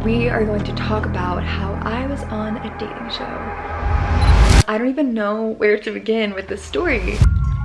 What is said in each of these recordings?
we are going to talk about how I was on a dating show. I don't even know where to begin with this story.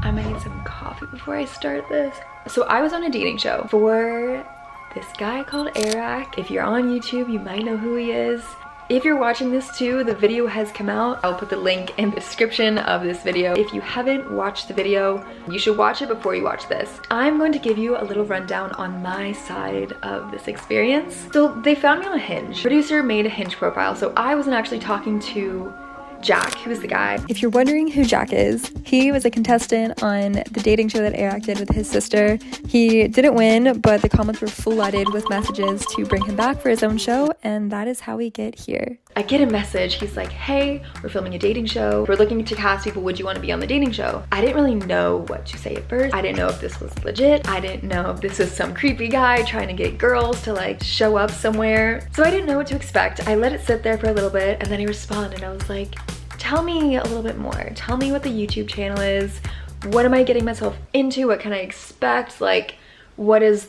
I might need some coffee before I start this. So I was on a dating show for this guy called Airrack. If you're on YouTube, you might know who he is. If you're watching this too, the video has come out. I'll put the link in the description of this video. If you haven't watched the video, you should watch it before you watch this. I'm going to give you a little rundown on my side of this experience. So they found me on Hinge. Producer made a Hinge profile, so I wasn't actually talking to Jack, who was the guy. If you're wondering who Jack is, he was a contestant on the dating show that Airrack did with his sister. He didn't win, but the comments were flooded with messages to bring him back for his own show, and that is how we get here. I get a message, he's like, hey, we're filming a dating show. We're looking to cast people, would you want to be on the dating show? I didn't really know what to say at first. I didn't know if this was legit. I didn't know if this was some creepy guy trying to get girls to like show up somewhere. So I didn't know what to expect. I let it sit there for a little bit and then he responded and I was like, tell me a little bit more. Tell me what the YouTube channel is. What am I getting myself into? What can I expect? Like, what is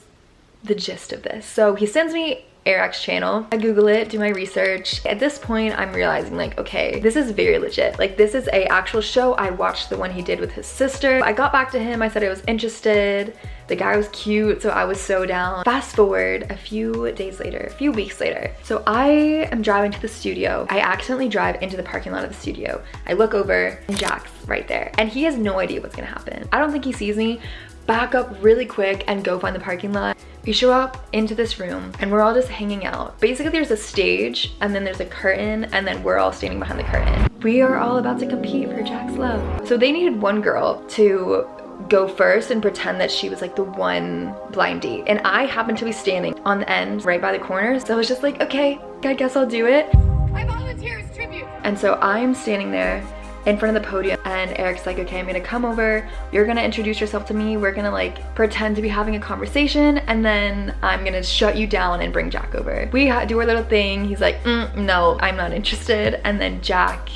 the gist of this? So he sends me Airrack'S channel. I Google it, do my research. At this point, I'm realizing like, okay, this is very legit. Like this is a actual show. I watched the one he did with his sister. I got back to him, I said I was interested. The guy was cute, so I was so down. Fast forward a few days later, a few weeks later. So I am driving to the studio. I accidentally drive into the parking lot of the studio. I look over and Jack's right there. And he has no idea what's gonna happen. I don't think he sees me. Back up really quick and go find the parking lot. We show up into this room and we're all just hanging out. Basically there's a stage and then there's a curtain and then we're all standing behind the curtain. We are all about to compete for Jack's love. So they needed one girl to go first and pretend that she was like the one blind date. And I happened to be standing on the end right by the corner. So I was just like, okay, I guess I'll do it. I volunteer as tribute. And so I'm standing there in front of the podium and Eric's like, okay, I'm gonna come over, you're gonna introduce yourself to me, we're gonna like pretend to be having a conversation and then I'm gonna shut you down and bring Jack over. We do our little thing, he's like, no, I'm not interested. And then Jack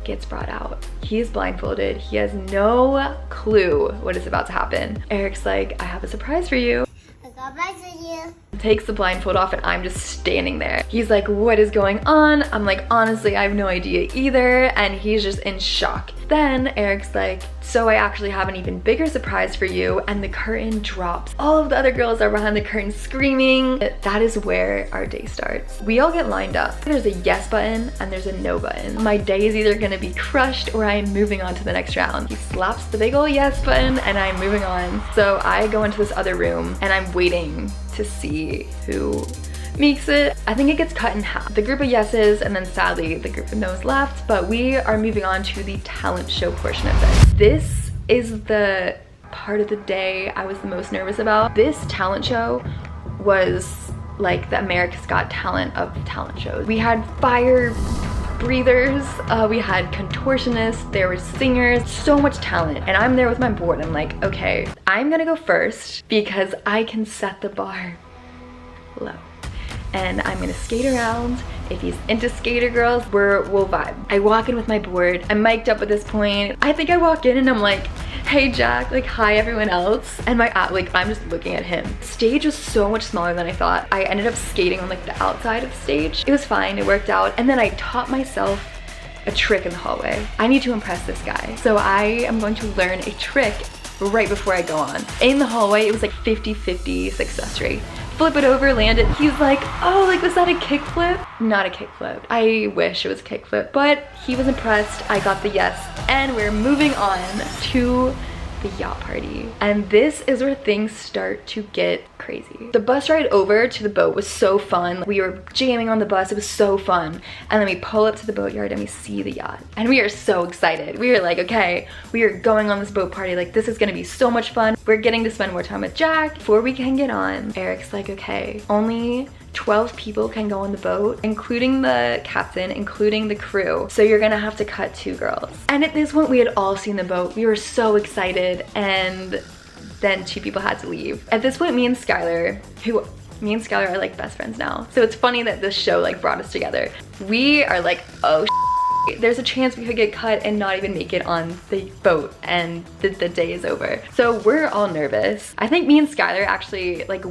gets brought out. He is blindfolded, he has no clue what is about to happen. Eric's like, I have a surprise for you. Takes the blindfold off and I'm just standing there. He's like, what is going on? I'm like, honestly, I have no idea either. And he's just in shock. Then Eric's like, so I actually have an even bigger surprise for you. And the curtain drops. All of the other girls are behind the curtain screaming. That is where our day starts. We all get lined up. There's a yes button and there's a no button. My day is either gonna be crushed or I'm moving on to the next round. He slaps the big ol' yes button and I'm moving on. So I go into this other room and I'm waiting to see who makes it. I think it gets cut in half. The group of yeses and then sadly the group of no's left, but we are moving on to the talent show portion of this. This is the part of the day I was the most nervous about. This talent show was like the America's Got Talent of talent shows. We had fire breathers, we had contortionists, there were singers, so much talent. And I'm there with my board. I'm like, okay, I'm gonna go first because I can set the bar low. And I'm gonna skate around. If he's into skater girls, we'll vibe. I walk in with my board. I'm mic'd up at this point. I think I walk in and I'm like, hey Jack, like hi everyone else. And I'm just looking at him. Stage was so much smaller than I thought. I ended up skating on like the outside of the stage. It was fine, it worked out. And then I taught myself a trick in the hallway. I need to impress this guy. So I am going to learn a trick right before I go on. In the hallway, it was like 50-50 success rate. Flip it over, land it. He's like, oh, like was that a kickflip? Not a kickflip. I wish it was a kickflip, but he was impressed. I got the yes, and we're moving on to the yacht party. And this is where things start to get crazy. The bus ride over to the boat was so fun. We were jamming on the bus, it was so fun. And then we pull up to the boatyard and we see the yacht. And we are so excited. We are like, okay, we are going on this boat party. Like this is gonna be so much fun. We're getting to spend more time with Jack. Before we can get on, Eric's like, okay, only 12 people can go on the boat, including the captain, including the crew. So you're gonna have to cut 2 girls. And at this point, we had all seen the boat. We were so excited, and then 2 people had to leave. At this point, me and Skylar are like best friends now. So it's funny that this show like brought us together. We are like, oh There's a chance we could get cut and not even make it on the boat and the day is over. So we're all nervous. I think me and Skylar actually like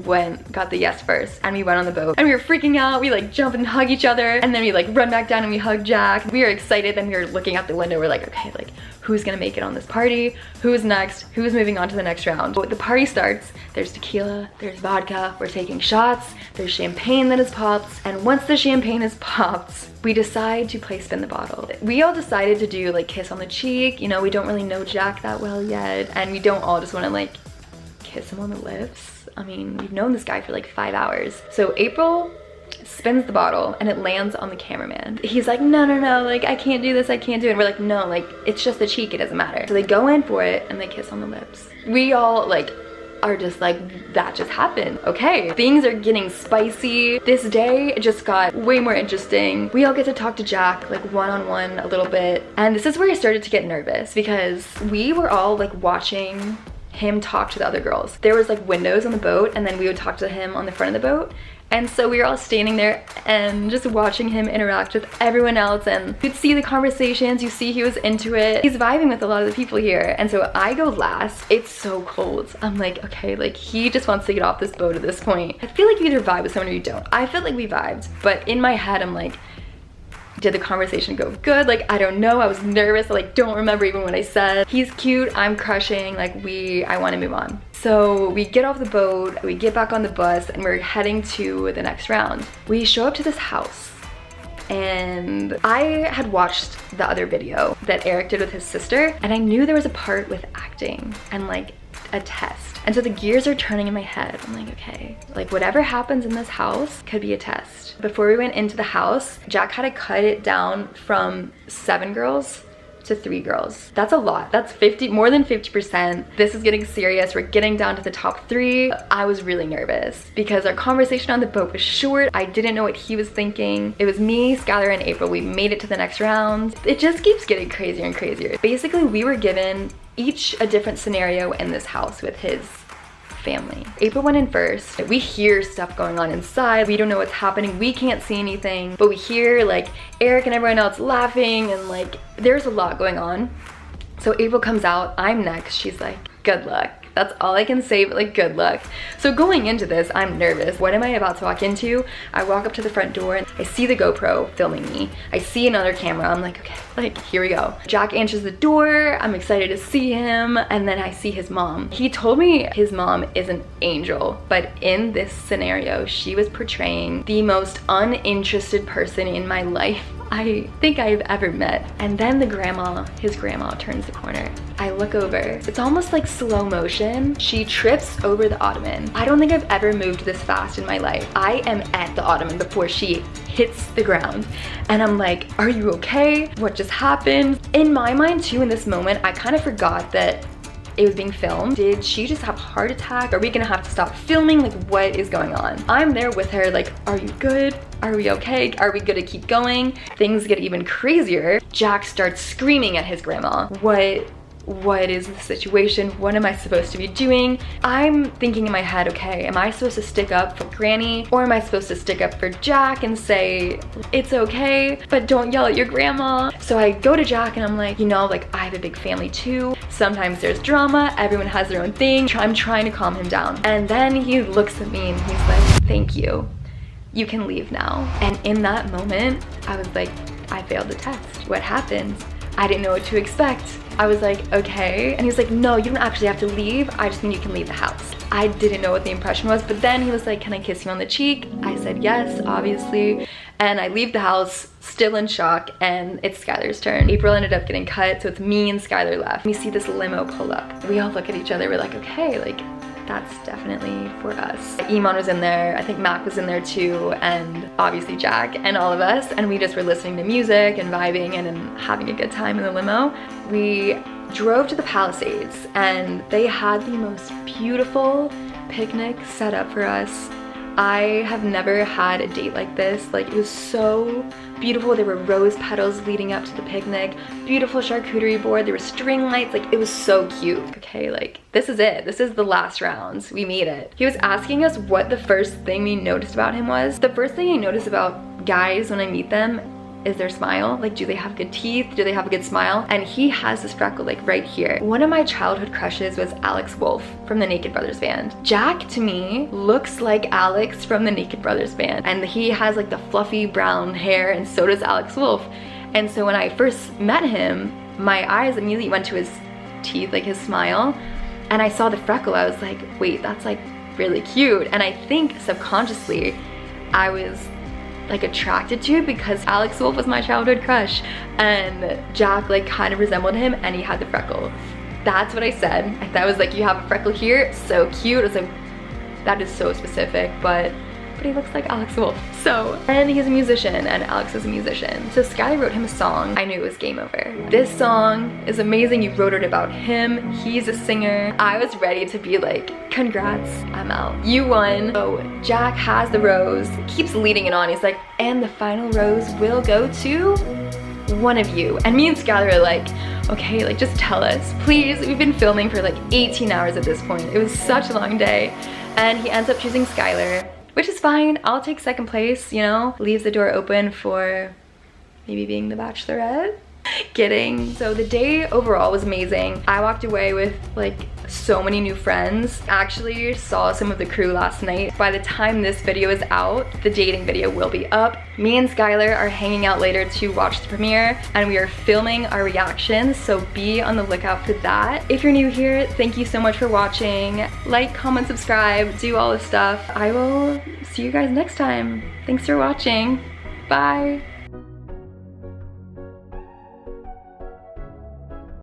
got the yes first, and we went on the boat and we were freaking out. We like jump and hug each other, and then we like run back down and we hug Jack. We were excited, then we were looking out the window. We're like, okay, like who's gonna make it on this party? Who's next? Who's moving on to the next round? But the party starts. There's tequila, there's vodka, we're taking shots, there's champagne that is popped, and once the champagne is popped, we decide to play spin the bottle. We all decided to do like kiss on the cheek. You know, we don't really know Jack that well yet, and we don't all just want to like kiss him on the lips. I mean, we've known this guy for like 5 hours. So April spins the bottle and it lands on the cameraman. He's like, no, like I can't do this, I can't do it. And we're like, no, like it's just the cheek, it doesn't matter. So they go in for it and they kiss on the lips. We all like are just like, that just happened. Okay, things are getting spicy. This day just got way more interesting. We all get to talk to Jack like one-on-one a little bit. And this is where I started to get nervous because we were all like watching him talk to the other girls. There was like windows on the boat, and then we would talk to him on the front of the boat. And so we were all standing there and just watching him interact with everyone else, and you'd see the conversations, you see he was into it. He's vibing with a lot of the people here. And so I go last. It's so cold. I'm like, okay, like he just wants to get off this boat at this point. I feel like you either vibe with someone or you don't. I feel like we vibed, but in my head I'm like, did the conversation go good? Like, I don't know. I was nervous. I like don't remember even what I said. He's cute, I'm crushing, like I want to move on. So we get off the boat, we get back on the bus, and we're heading to the next round. We show up to this house, and I had watched the other video that Eric did with his sister, and I knew there was a part with acting and like a test. And so the gears are turning in my head. I'm like, okay, like whatever happens in this house could be a test. Before we went into the house, Jack had to cut it down from 7 girls to 3 girls. That's a lot. That's more than 50%. This is getting serious. We're getting down to the top 3. I was really nervous because our conversation on the boat was short. I didn't know what he was thinking. It was me, Skylar, and April. We made it to the next round. It just keeps getting crazier and crazier. Basically, we were given each a different scenario in this house with his family. April went in first. We hear stuff going on inside. We don't know what's happening. We can't see anything, but we hear like Eric and everyone else laughing, and like there's a lot going on. So April comes out. I'm next. She's like, good luck. That's all I can say, but like good luck. So going into this, I'm nervous. What am I about to walk into? I walk up to the front door and I see the GoPro filming me. I see another camera. I'm like, okay, like here we go. Jack answers the door. I'm excited to see him. And then I see his mom. He told me his mom is an angel, but in this scenario, she was portraying the most uninterested person in my life I think I've ever met. And then his grandma turns the corner. I look over. It's almost like slow motion. She trips over the ottoman. I don't think I've ever moved this fast in my life. I am at the ottoman before she hits the ground. And I'm like, are you okay? What just happened? In my mind too, in this moment, I kind of forgot that it was being filmed. Did she just have a heart attack? Are we gonna have to stop filming? Like, what is going on? I'm there with her like, are you good? Are we okay? Are we gonna keep going? Things get even crazier. Jack starts screaming at his grandma. What is the situation? What am I supposed to be doing? I'm thinking in my head, okay, am I supposed to stick up for Granny, or am I supposed to stick up for Jack and say, it's okay, but don't yell at your grandma? So I go to Jack and I'm like, you know, like I have a big family too. Sometimes there's drama, everyone has their own thing. I'm trying to calm him down. And then he looks at me and he's like, thank you. You can leave now. And in that moment, I was like, I failed the test. What happened? I didn't know what to expect. I was like, okay. And he was like, no, you don't actually have to leave. I just mean you can leave the house. I didn't know what the impression was, but then he was like, can I kiss you on the cheek? I said yes, obviously. And I leave the house, still in shock, and it's Skylar's turn. April ended up getting cut, so it's me and Skylar left. We see this limo pull up. We all look at each other, we're like, okay, like, that's definitely for us. Iman was in there, I think Mac was in there too, and obviously Jack and all of us, and we just were listening to music and vibing and having a good time in the limo. We drove to the Palisades, and they had the most beautiful picnic set up for us. I have never had a date like this. Like, it was so beautiful. There were rose petals leading up to the picnic, beautiful charcuterie board, there were string lights, like it was so cute. Okay, like this is it. This is the last rounds. We made it. He was asking us what the first thing we noticed about him was. The first thing I notice about guys when I meet them is their smile. Like, do they have good teeth? Do they have a good smile? And he has this freckle like right here. One of my childhood crushes was Alex Wolf from the Naked Brothers band. Jack to me looks like Alex from the Naked Brothers band, and he has like the fluffy brown hair, and so does Alex Wolf. And so when I first met him, my eyes immediately went to his teeth, like his smile, and I saw the freckle. I was like, wait, that's like really cute. And I think subconsciously I was like attracted to it because Alex Wolf was my childhood crush, and Jack like kind of resembled him, and he had the freckle. That's what I said. I thought it was like, you have a freckle here, so cute. I was like, that is so specific, but he looks like Alex Wolf. So, and he's a musician, and Alex is a musician. So Skylar wrote him a song. I knew it was game over. This song is amazing. You wrote it about him. He's a singer. I was ready to be like, congrats, I'm out. You won. So Jack has the rose, keeps leading it on. He's like, and the final rose will go to one of you. And me and Skylar are like, okay, like just tell us, please. We've been filming for like 18 hours at this point. It was such a long day. And he ends up choosing Skylar, which is fine. I'll take second place, you know? Leaves the door open for maybe being the bachelorette. Kidding. So the day overall was amazing. I walked away with like so many new friends. Actually saw some of the crew last night. By the time this video is out, the dating video will be up. Me and Skylar are hanging out later to watch the premiere, and we are filming our reactions, so be on the lookout for that. If you're new here, thank you so much for watching. Like, comment, subscribe, do all this stuff. I will see you guys next time. Thanks for watching. Bye.